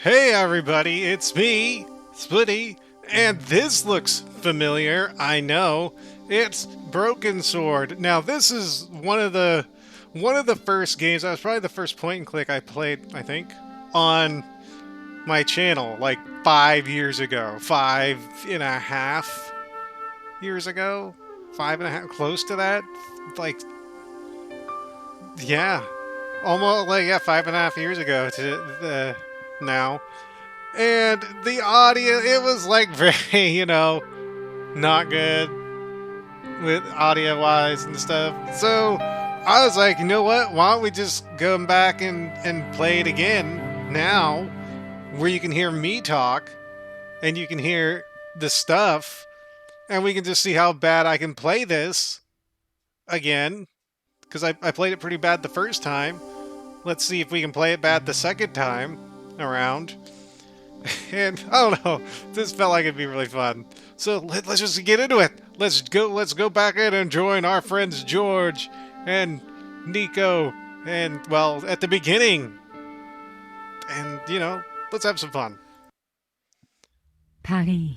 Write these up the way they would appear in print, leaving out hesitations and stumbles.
Hey everybody, it's me, Splitty, and this looks familiar, I know. It's Broken Sword. Now this is one of the first games, that was probably the first point and click I played, I think, on my channel, like 5 years ago. 5.5 years ago? 5.5, close to that? Like, yeah. Almost, like, yeah, 5.5 years ago to now. And the audio, it was like very, not good with audio wise and stuff. So I was like, you know what? Why don't we just go back and play it again now, where you can hear me talk and you can hear the stuff, and we can just see how bad I can play this again, because I played it pretty bad the first time. Let's see if we can play it bad the second time around. And I don't know, this felt like it'd be really fun. So let's just get into it. Let's go back in and join our friends George and Nico and, well, at the beginning. And, let's have some fun. Paris,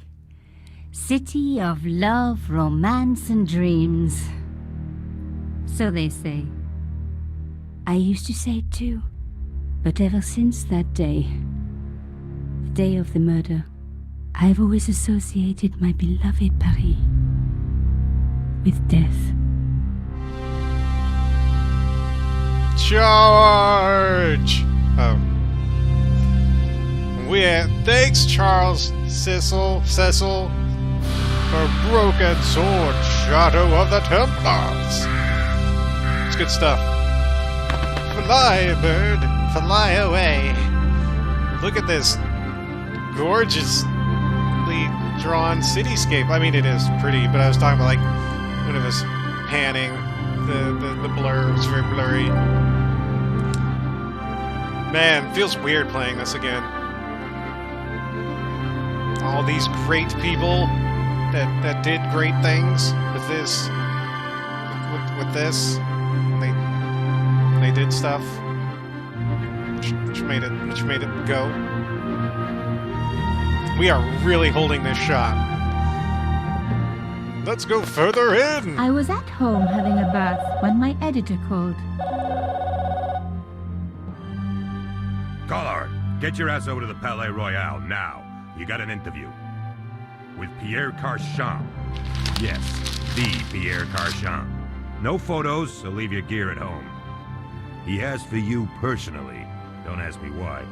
city of love, romance, and dreams. So they say. I used to say it too, but ever since that day, the day of the murder, I've always associated my beloved Paris with death. Charge! Oh. Thanks, Charles Cecil, for Broken Sword, Shadow of the Templars. It's good stuff. Fly, bird, fly away. Look at this gorgeously drawn cityscape. I mean, it is pretty, but I was talking about, like, when it was panning, the blur was very blurry. Man, feels weird playing this again. All these great people that did great things with this, with this. They did stuff which made it go. We are really holding this shot. Let's go further in. I was at home having a bath when my editor called. Collard, get your ass over to the Palais Royal now. You got an interview. With Pierre Carchon. Yes, the Pierre Carchon. No photos, so leave your gear at home. He asked for you personally. Don't ask me why.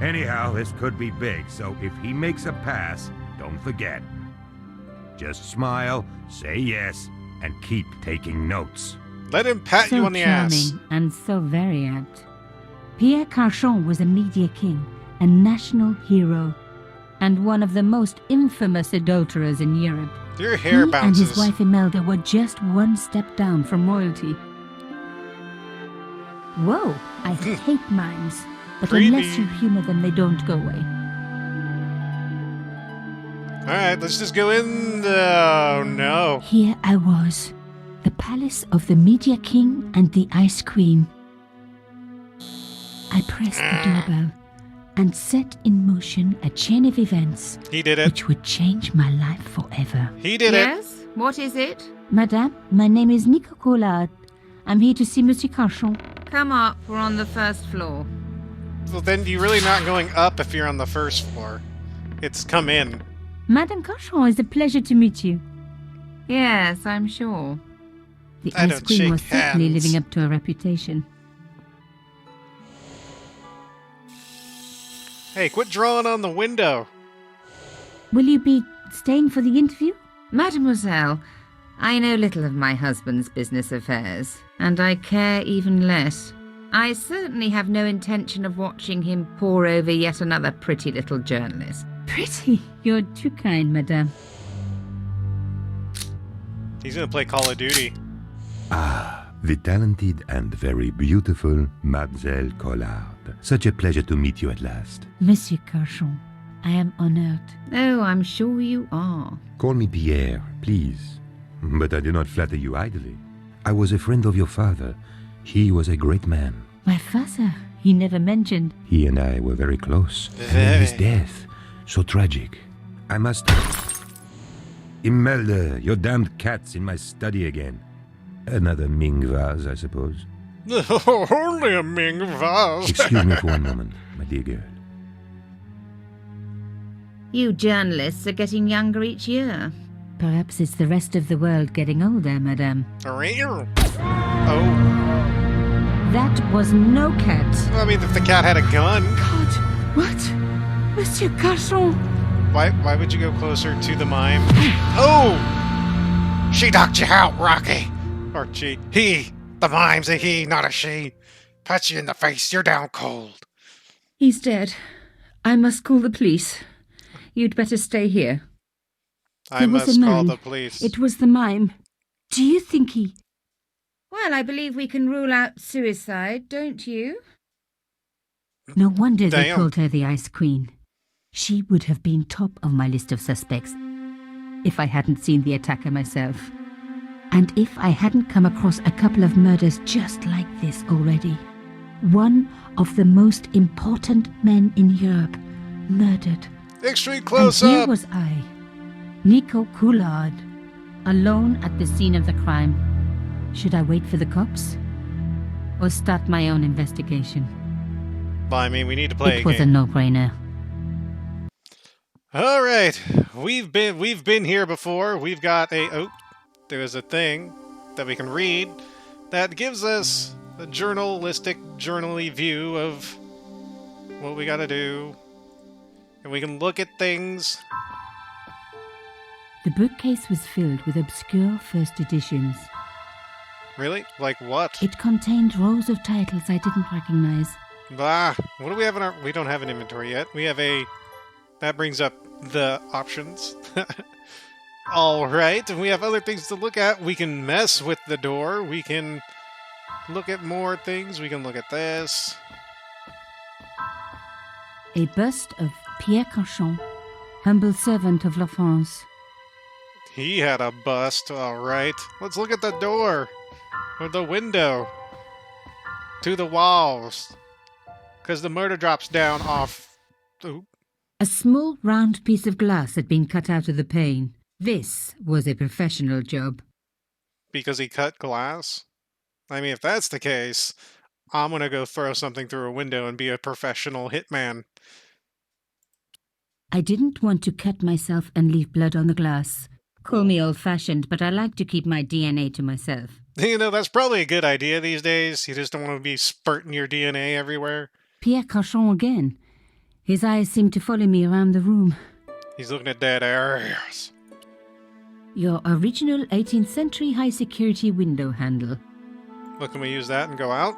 Anyhow, this could be big, so if he makes a pass, don't forget. Just smile, say yes, and keep taking notes. Let him pat you on the ass. So charming and so very apt. Pierre Carchon was a media king, a national hero, and one of the most infamous adulterers in Europe. Your hair bounces. He and his wife Imelda were just one step down from royalty. Whoa, I hate mimes, but unless you humor them, they don't go away. Alright, let's just go in. Oh, no. Here I was, the palace of the Media King and the Ice Queen. I pressed the doorbell and set in motion a chain of events. He did it. Which would change my life forever. He did it. Yes? What is it? Madame, my name is Nico Collard. I'm here to see Monsieur Carchon. Come up, we're on the first floor. Well, then you're really not going up if you're on the first floor. It's come in. Madame Carchon, it's a pleasure to meet you. Yes, I'm sure. The I Ice don't Queen shake was certainly hands. living up to her reputation. Hey, quit drawing on the window. Will you be staying for the interview? Mademoiselle, I know little of my husband's business affairs, and I care even less. I certainly have no intention of watching him pore over yet another pretty little journalist. Pretty. You're too kind, madame. He's gonna play Call of Duty. Ah, the talented and very beautiful Mademoiselle Collard. Such a pleasure to meet you at last. Monsieur Carchon, I am honored. Oh, I'm sure you are. Call me Pierre, please. But I do not flatter you idly. I was a friend of your father. He was a great man. My father, He never mentioned. He and I were very close. And then his death, so tragic. I must... Imelda, your damned cat's in my study again. Another Ming vase, I suppose. Only a Ming vase. Excuse me for one moment, my dear girl. You journalists are getting younger each year. Perhaps it's the rest of the world getting older, madame. Oh. That was no cat. I mean, if the cat had a gun, God, what? Monsieur Carson. why would you go closer to the mime? Oh! She knocked you out, Rocky! Or she. He! The mime's a he, not a she. Punch you in the face, you're down cold. He's dead. I must call the police. You'd better stay here. I must call the police. It was the mime. Do you think he... Well, I believe we can rule out suicide, don't you? No wonder they Damn. called her the Ice Queen. She would have been top of my list of suspects if I hadn't seen the attacker myself. And if I hadn't come across a couple of murders just like this already. One of the most important men in Europe murdered. Extreme close And here up! was I, Nico Coulard, alone at the scene of the crime. Should I wait for the cops? Or start my own investigation? Well, I mean, we need to play It a was a game. no-brainer. Alright, we've been here before. We've got there's a thing that we can read that gives us a journally view of what we gotta do. And we can look at things. The bookcase was filled with obscure first editions. Really? Like what? It contained rows of titles I didn't recognize. Bah, what do we have in our... We don't have an inventory yet. We have a... That brings up the options. Alright, and we have other things to look at. We can mess with the door. We can look at more things. We can look at this. A bust of Pierre Cauchon, humble servant of La France. He had a bust, alright. Let's look at the door. Or the window. To the walls. Because the murder drops down off... Oop. A small round piece of glass had been cut out of the pane. This was a professional job. Because he cut glass? I mean, if that's the case, I'm gonna go throw something through a window and be a professional hitman. I didn't want to cut myself and leave blood on the glass. Call me old-fashioned, but I like to keep my DNA to myself. You know, that's probably a good idea these days. You just don't want to be spurting your DNA everywhere. Pierre Cauchon again. His eyes seemed to follow me around the room. He's looking at dead areas. Your original 18th century high-security window handle. Well, can we use that and go out?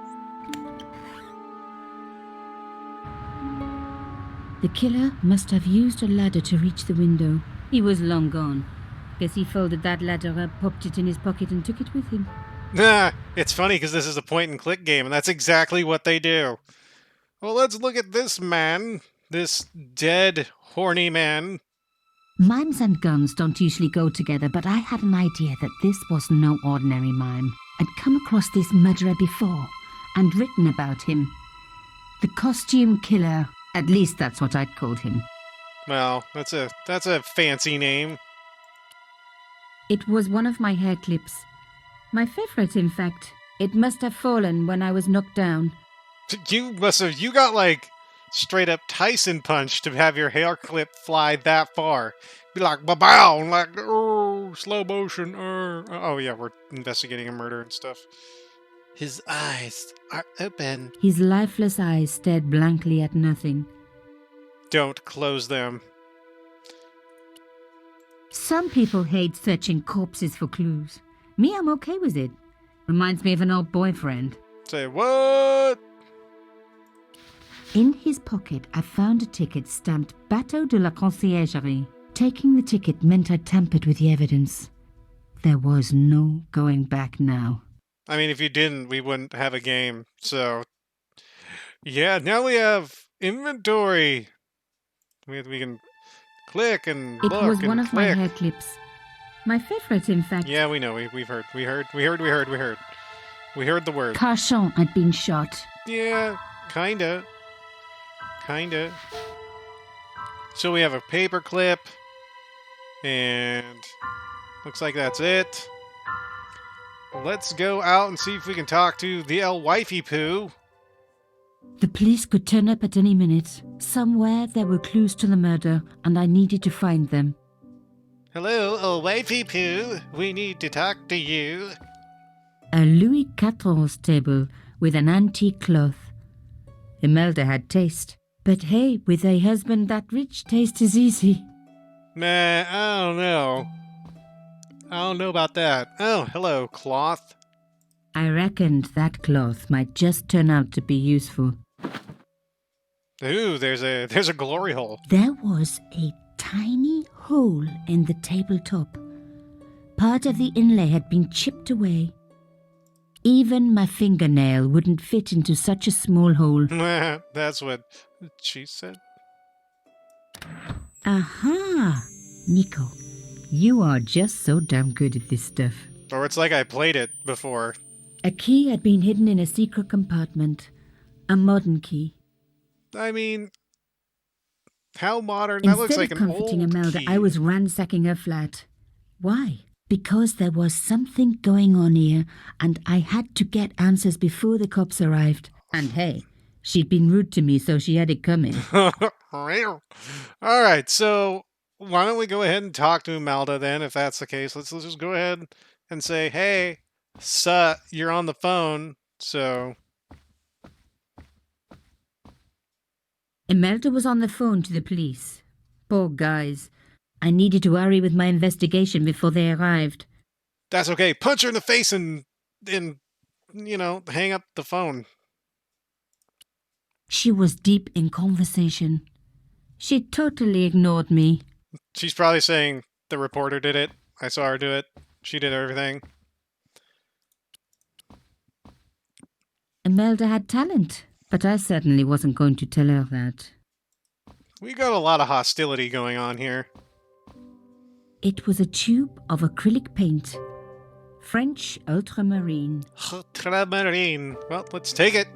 The killer must have used a ladder to reach the window. He was long gone. Guess he folded that ladder up, popped it in his pocket and took it with him. Nah, it's funny because this is a point-and-click game, and that's exactly what they do. Well, let's look at this man. This dead, horny man. Mimes and guns don't usually go together, but I had an idea that this was no ordinary mime. I'd come across this murderer before, and written about him. The costume killer. At least that's what I'd called him. Well, that's a fancy name. It was one of my hair clips. My favorite, in fact. It must have fallen when I was knocked down. You got like straight up Tyson punch to have your hair clip fly that far. Be like, ba-bow, like, oh, slow motion, oh yeah, we're investigating a murder and stuff. His eyes are open. His lifeless eyes stared blankly at nothing. Don't close them. Some people hate searching corpses for clues. Me, I'm okay with it. Reminds me of an old boyfriend. Say what? In his pocket, I found a ticket stamped Bateau de la Conciergerie. Taking the ticket meant I tampered with the evidence. There was no going back now. I mean, if you didn't, we wouldn't have a game. So, yeah, now we have inventory. We can click and It look was and one of my click. hair clips. My favorite, in fact. Yeah, we know. We heard the word. Cauchon had been shot. Yeah, Kinda. Kinda. So we have a paper clip. And looks like that's it. Let's go out and see if we can talk to the El Wifey Poo. The police could turn up at any minute. Somewhere there were clues to the murder, and I needed to find them. Hello, El Wifey Poo. We need to talk to you. A Louis XIV table with an antique cloth. Imelda had taste. But hey, with a husband that rich, taste is easy. Nah, I don't know. I don't know about that. Oh, hello, cloth. I reckoned that cloth might just turn out to be useful. Ooh, there's a glory hole. There was a tiny hole in the tabletop. Part of the inlay had been chipped away. Even my fingernail wouldn't fit into such a small hole. That's what she said. Aha! Nico, you are just so damn good at this stuff. Or it's like I played it before. A key had been hidden in a secret compartment. A modern key. I mean, how modern? That looks like Instead an of comforting old Imelda, key. I was ransacking her flat. Why? Because there was something going on here, and I had to get answers before the cops arrived. And hey, she'd been rude to me, so she had it coming. All right, so why don't we go ahead and talk to Imelda then, if that's the case. Let's just go ahead and say, hey, you're on the phone, so... Imelda was on the phone to the police. Poor guys. I needed to hurry with my investigation before they arrived. That's okay. Punch her in the face and hang up the phone. She was deep in conversation. She totally ignored me. She's probably saying, the reporter did it. I saw her do it. She did everything. Imelda had talent, but I certainly wasn't going to tell her that. We got a lot of hostility going on here. It was a tube of acrylic paint. French ultramarine. Ultramarine. Well, let's take it.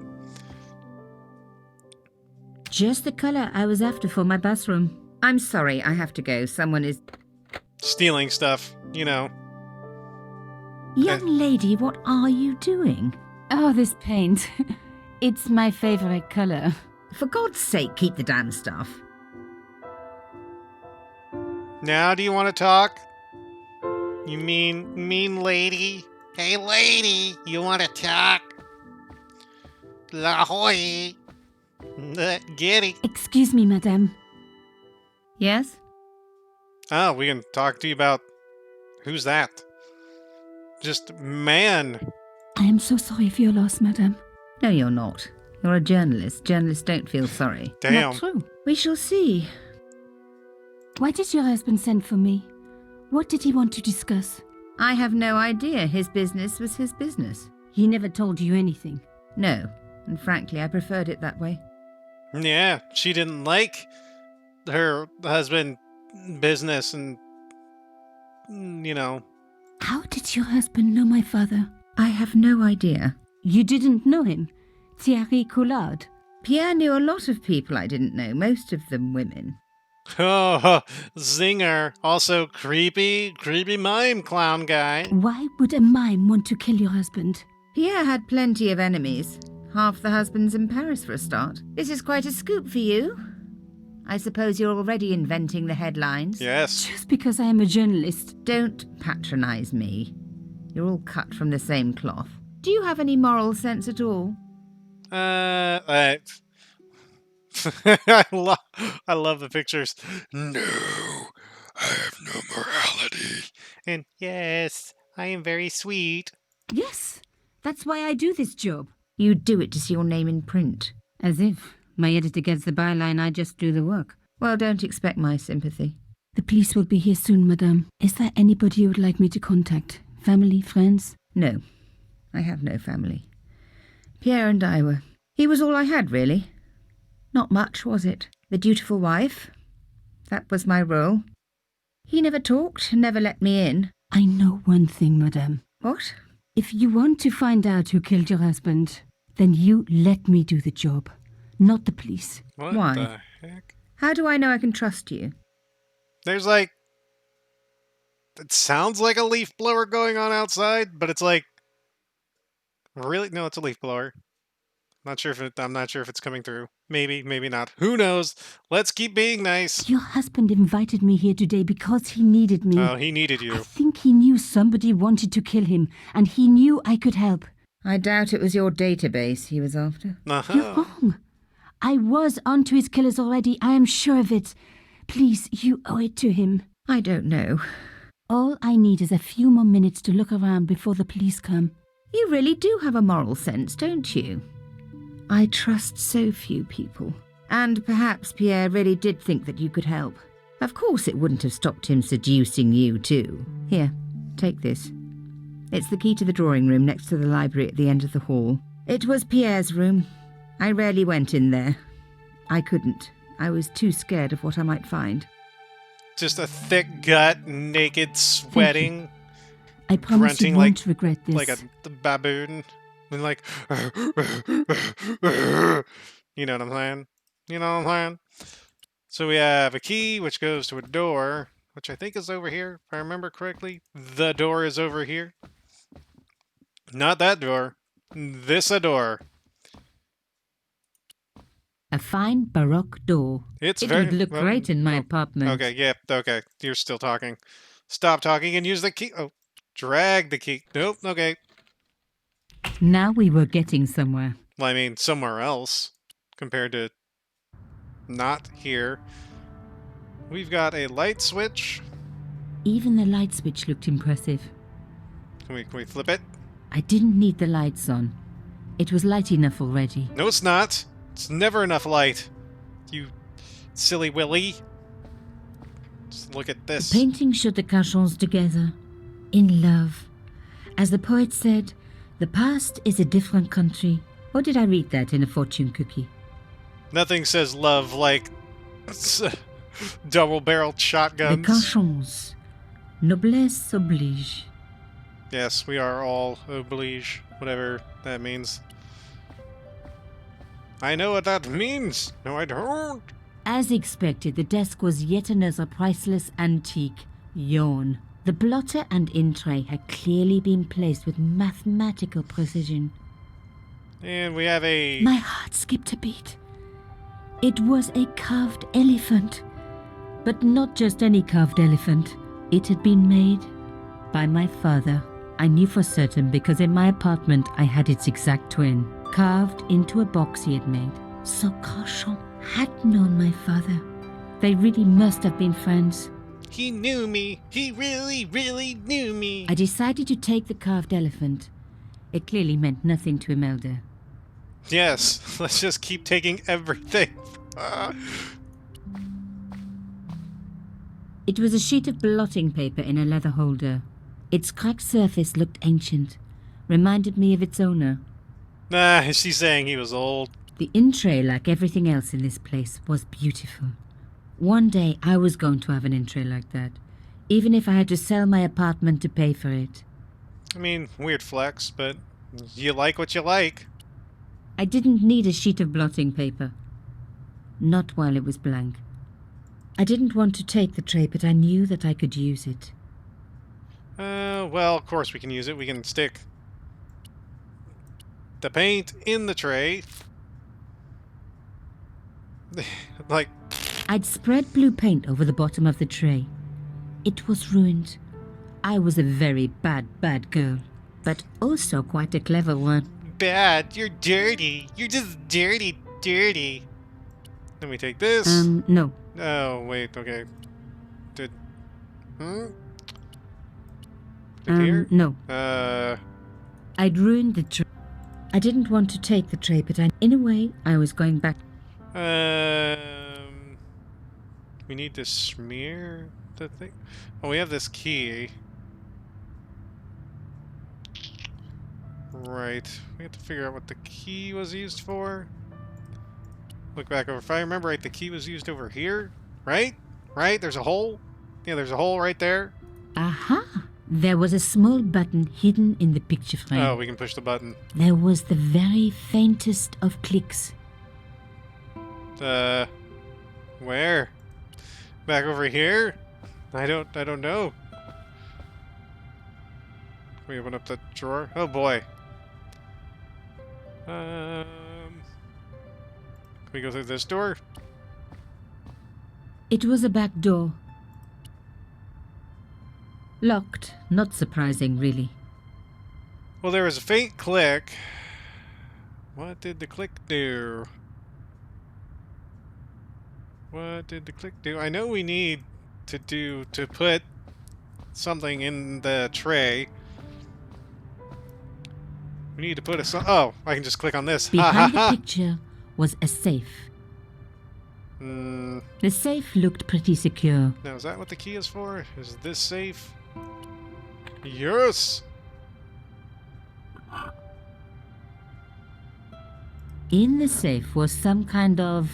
Just the color I was after for my bathroom. I'm sorry, I have to go. Someone is... Stealing stuff, Young lady, what are you doing? Oh, this paint. It's my favorite color. For God's sake, keep the damn stuff. Now do you want to talk? You mean lady? Hey lady, you want to talk? La hoy. Get it. Excuse me, madame. Yes? Oh, we can talk to you about... Who's that? Just man. I am so sorry for your loss, madame. No, you're not. You're a journalist. Journalists don't feel sorry. Damn. Not true. We shall see. Why did your husband send for me? What did he want to discuss? I have no idea. His business was his business. He never told you anything. No, and frankly, I preferred it that way. Yeah, she didn't like her husband business and, How did your husband know my father? I have no idea. You didn't know him? Thierry Collard? Pierre knew a lot of people I didn't know, most of them women. Oh, zinger. Also creepy mime clown guy. Why would a mime want to kill your husband? Pierre had plenty of enemies. Half the husbands in Paris for a start. This is quite a scoop for you. I suppose you're already inventing the headlines. Yes. Just because I am a journalist. Don't patronize me. You're all cut from the same cloth. Do you have any moral sense at all? I love the pictures. No, I have no morality. And yes, I am very sweet. Yes, that's why I do this job. You do it to see your name in print. As if my editor gets the byline, I just do the work. Well, don't expect my sympathy. The police will be here soon, madame. Is there anybody you would like me to contact? Family, friends? No, I have no family. Pierre and I were... He was all I had, really. Not much, was it? The dutiful wife. That was my role. He never talked, never let me in. I know one thing, madame. What? If you want to find out who killed your husband, then you let me do the job. not the police. What Why? the heck? How do I know I can trust you? There's like... It sounds like a leaf blower going on outside, but it's like... Really? No, it's a leaf blower. I'm not sure if it's coming through. Maybe, maybe not. Who knows? Let's keep being nice. Your husband invited me here today because he needed me. Oh, he needed I you. think he knew somebody wanted to kill him, and he knew I could help. I doubt it was your database he was after. You're wrong. I was onto his killers already. I am sure of it. Please, you owe it to him. I don't know. All I need is a few more minutes to look around before the police come. You really do have a moral sense, don't you? I trust so few people. And perhaps Pierre really did think that you could help. Of course it wouldn't have stopped him seducing you too. Here, take this. It's the key to the drawing room next to the library at the end of the hall. It was Pierre's room. I rarely went in there. I couldn't. I was too scared of what I might find. Just a thick gut, naked, sweating, I promise grunting you won't regret this. like a baboon. And like... You know what I'm saying? You know what I'm saying? So we have a key, which goes to a door, which I think is over here, if I remember correctly. The door is over here. Not that door. This a door. A fine Baroque door. It's It very... would look well, great in my apartment. Okay, yeah, okay. You're still talking. Stop talking and use the key. Oh, drag the key. Nope, okay. Now we were getting somewhere. Well, I mean, somewhere else compared to not here. We've got a light switch. Even the light switch looked impressive. Can we flip it? I didn't need the lights on. It was light enough already. No, it's not. It's never enough light. You silly Willy. Just look at this. The painting showed the Cachons together, in love. As the poet said, the past is a different country. Or did I read that in a fortune cookie? Nothing says love like double-barreled The shotguns. Cachons. Noblesse oblige. Yes, we are all oblige, whatever that means. I know what that means. No, I don't. As expected, the desk was yet another priceless antique. Yawn. The blotter and in tray had clearly been placed with mathematical precision. And we have a... My heart skipped a beat. It was a carved elephant. But not just any carved elephant. It had been made by my father. I knew for certain because in my apartment I had its exact twin, carved into a box he had made. So Cauchon had known my father. They really must have been friends. He knew me. He really, really knew me. I decided to take the carved elephant. It clearly meant nothing to Imelda. Yes, let's just keep taking everything. It was a sheet of blotting paper in a leather holder. Its cracked surface looked ancient, reminded me of its owner. Nah, she's saying he was old. The in-tray, like everything else in this place, was beautiful. One day I was going to have an in-tray like that, even if I had to sell my apartment to pay for it. I mean, weird flex, but you like what you like. I didn't need a sheet of blotting paper. Not while it was blank. I didn't want to take the tray, but I knew that I could use it. Well, of course we can use it. We can stick the paint in the tray. Like... I'd spread blue paint over the bottom of the tray. It was ruined. I was a very bad girl, but also quite a clever one. Bad. You're dirty. You're just dirty. Let me take this. No. Oh, wait, okay. Did... Here? No. I'd ruined the tray. I didn't want to take the tray, but in a way, I was going back. We need to smear the thing. Oh, we have this key. Right. We have to figure out what the key was used for. Look back over. If I remember right, the key was used over here. Right? Right? There's a hole? Yeah, there's a hole right there. Aha! There was a small button hidden in the picture frame. Oh, we can push the button. There was the very faintest of clicks. Where? Back over here? I don't know. Can we open up that drawer? Oh boy. Can we go through this door? It was a back door. Locked. Not surprising, really. Well, there was a faint click. What did the click do? What did the click do? I know we need to put something in the tray. We need to put a... Oh, I can just click on this. Behind the picture was a safe. Hmm. The safe looked pretty secure. Now, is that what the key is for? Is this safe? Yes! In the safe was some kind of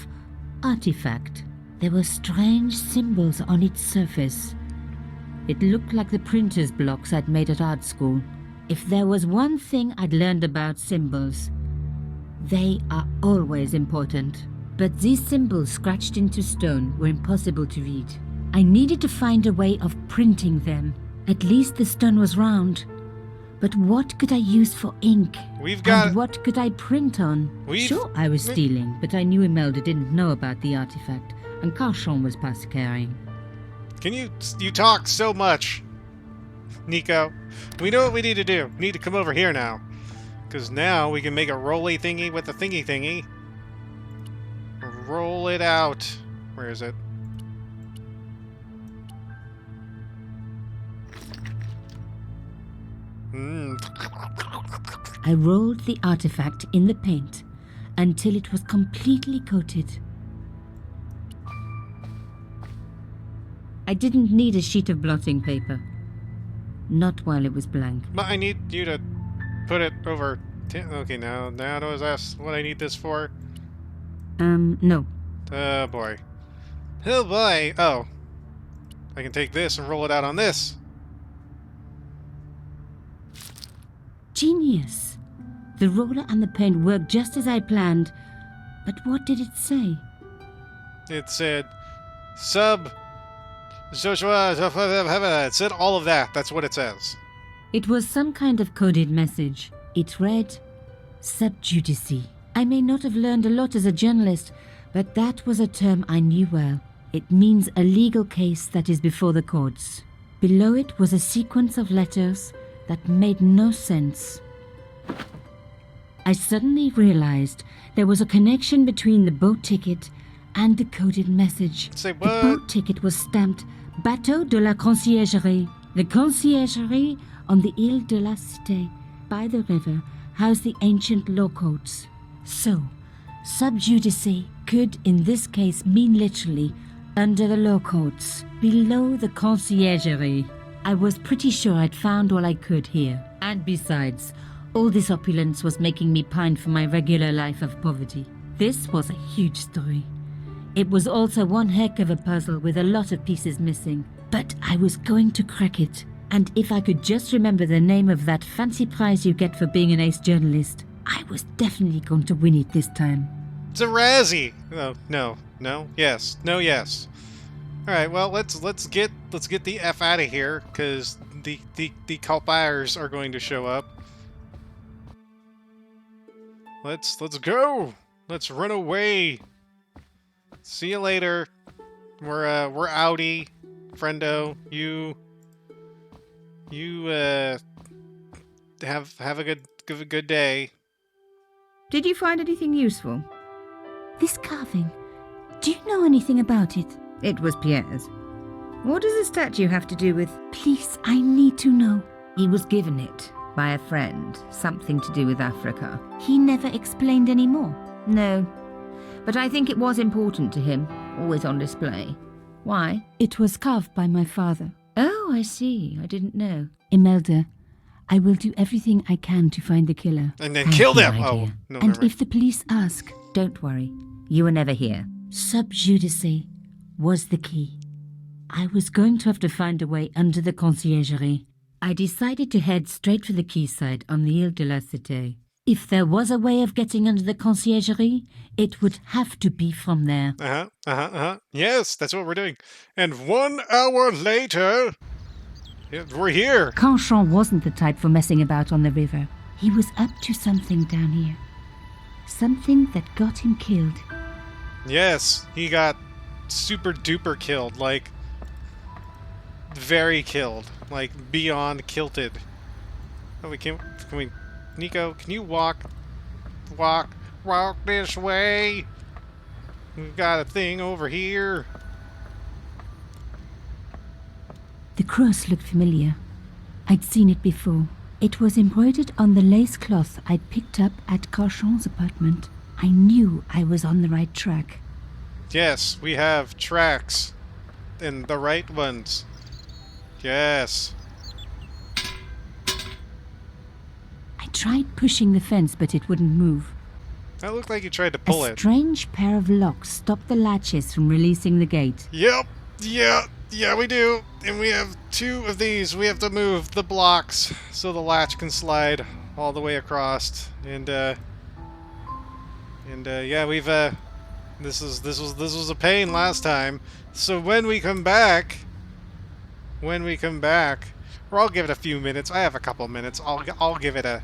artifact. There were strange symbols on its surface. It looked like the printer's blocks I'd made at art school. If there was one thing I'd learned about symbols, they are always important. But these symbols scratched into stone were impossible to read. I needed to find a way of printing them. At least the stone was round. But what could I use for ink? We've got... And what could I print on? Sure, I was stealing, but I knew Imelda didn't know about the artifact, and Carchon was past caring. Can you talk so much, Nico? We know what we need to do. We need to come over here now. Because now we can make a rolly thingy with the thingy. Roll it out. Where is it? I rolled the artifact in the paint until it was completely coated. I didn't need a sheet of blotting paper. Not while it was blank. But I need you to put it over... Okay, now I was asked what I need this for. No. Oh, boy. Oh, boy. Oh. I can take this and roll it out on this. Genius. The roller and the paint worked just as I planned. But what did it say? It said... It said all of that. That's what it says. It was some kind of coded message. It read, sub judice. I may not have learned a lot as a journalist, but that was a term I knew well. It means a legal case that is before the courts. Below it was a sequence of letters that made no sense. I suddenly realized there was a connection between the boat ticket and the coded message. Say The what? boat ticket was stamped Bateau de la Conciergerie. The Conciergerie on the Ile de la Cité, by the river, housed the ancient law courts. So, sub judice could in this case mean literally under the law courts, below the Conciergerie. I was pretty sure I'd found all I could here. And besides, all this opulence was making me pine for my regular life of poverty. This was a huge story. It was also one heck of a puzzle with a lot of pieces missing. But I was going to crack it. And if I could just remember the name of that fancy prize you get for being an ace journalist, I was definitely going to win it this time. It's a Razzie. Oh, no. Yes. No, yes. All right. Well, let's get the F out of here because the culpires are going to show up. Let's go. Let's run away. See you later. We're outie, friendo. You have a good day. Did you find anything useful? This carving, do you know anything about it? It was Pierre's. What does the statue have to do with... Please, I need to know. He was given it by a friend. Something to do with Africa. He never explained any more. No. But I think it was important to him. Always on display. Why? It was carved by my father. Oh, I see. I didn't know. Imelda, I will do everything I can to find the killer. And then kill them! My Oh, dear. no, And never. if the police ask, Don't worry. You were never here. sub judice was the key. I was going to have to find a way under the conciergerie. I decided to head straight for the quayside on the Ile de la Cité. If there was a way of getting under the conciergerie, it would have to be from there. Yes, that's what we're doing. And 1 hour later, we're here. Carchon wasn't the type for messing about on the river. He was up to something down here. Something that got him killed. Yes, he got super duper killed, like very killed, like beyond kilted. Oh, can we, Nico, can you walk this way? We've got a thing over here. The cross looked familiar. I'd seen it before. It was embroidered on the lace cloth I'd picked up at Carchon's apartment. I knew I was on the right track. Yes, we have tracks. And the right ones. Yes. I tried pushing the fence, but it wouldn't move. That looked like you tried to pull A it. strange pair of locks stopped the latches from releasing the gate. Yep. Yeah, we do. And we have 2 of these. We have to move the blocks so the latch can slide all the way across. And yeah, we've this was a pain last time. So when we come back, or I'll give it a few minutes. I have a couple minutes. I'll give it a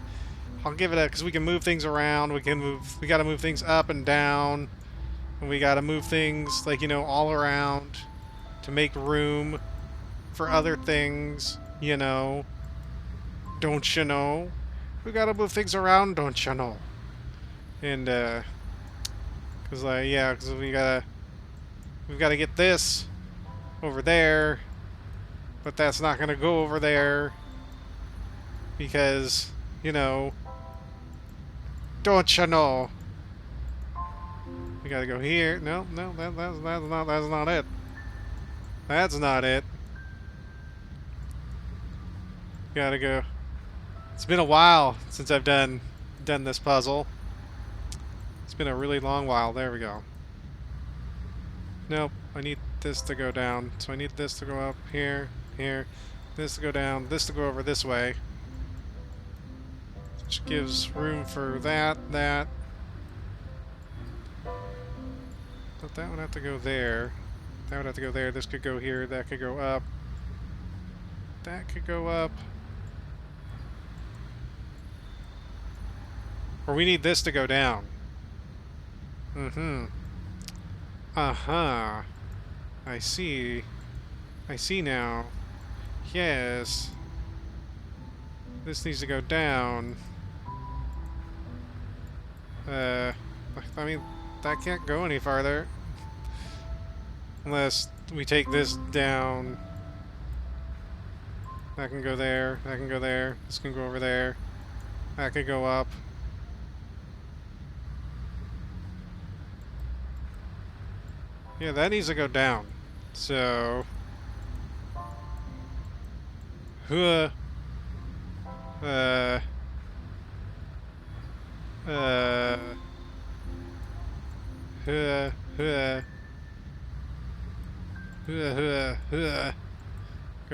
because we can move things around. We got to move things up and down. And we got to move things like, you know, all around to make room for other things, you know. Don't you know? We got to move things around, don't you know? And cuz cuz we've got to get this over there. But that's not going to go over there because, you know, don't you know? We gotta go here. No, that's not it. That's not it. Gotta go. It's been a while since I've done this puzzle. It's been a really long while. There we go. Nope, I need this to go down. So I need this to go up here, this to go down, this to go over this way. Which gives room for that. But that would have to go there. That would have to go there. This could go here. That could go up. That could go up. Or we need this to go down. Uh-huh. I see. I see now. Yes. This needs to go down. I mean, that can't go any farther. Unless we take this down. That can go there. That can go there. This can go over there. That could go up. Yeah, that needs to go down. So... Go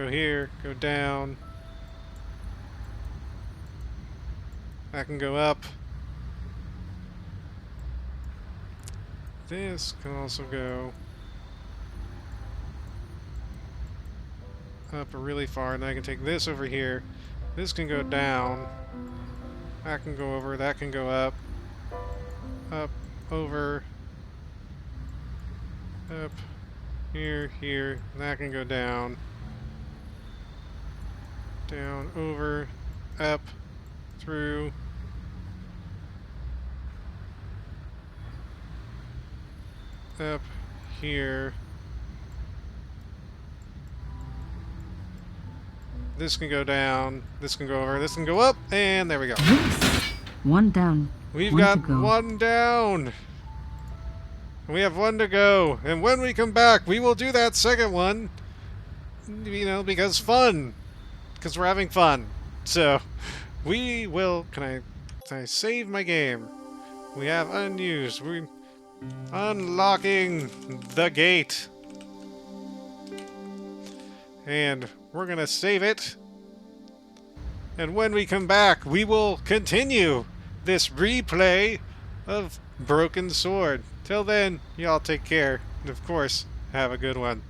here, go down. That can go up. This can also go up really far, and then I can take this over here. This can go down. That can go over, that can go up. Up, over. Up. Here, here. That can go down. Down, over, up, through. Up, here. This can go down, this can go over, this can go up, and there we go. Yes. One down. We've One got to go. one down. We have one to go. And when we come back, we will do that second one. You know, because fun. Because we're having fun. So, we will... Can I save my game? We have unused. We're unlocking the gate. And we're going to save it. And when we come back, we will continue this replay of Broken Sword. Till then, y'all take care. And of course, have a good one.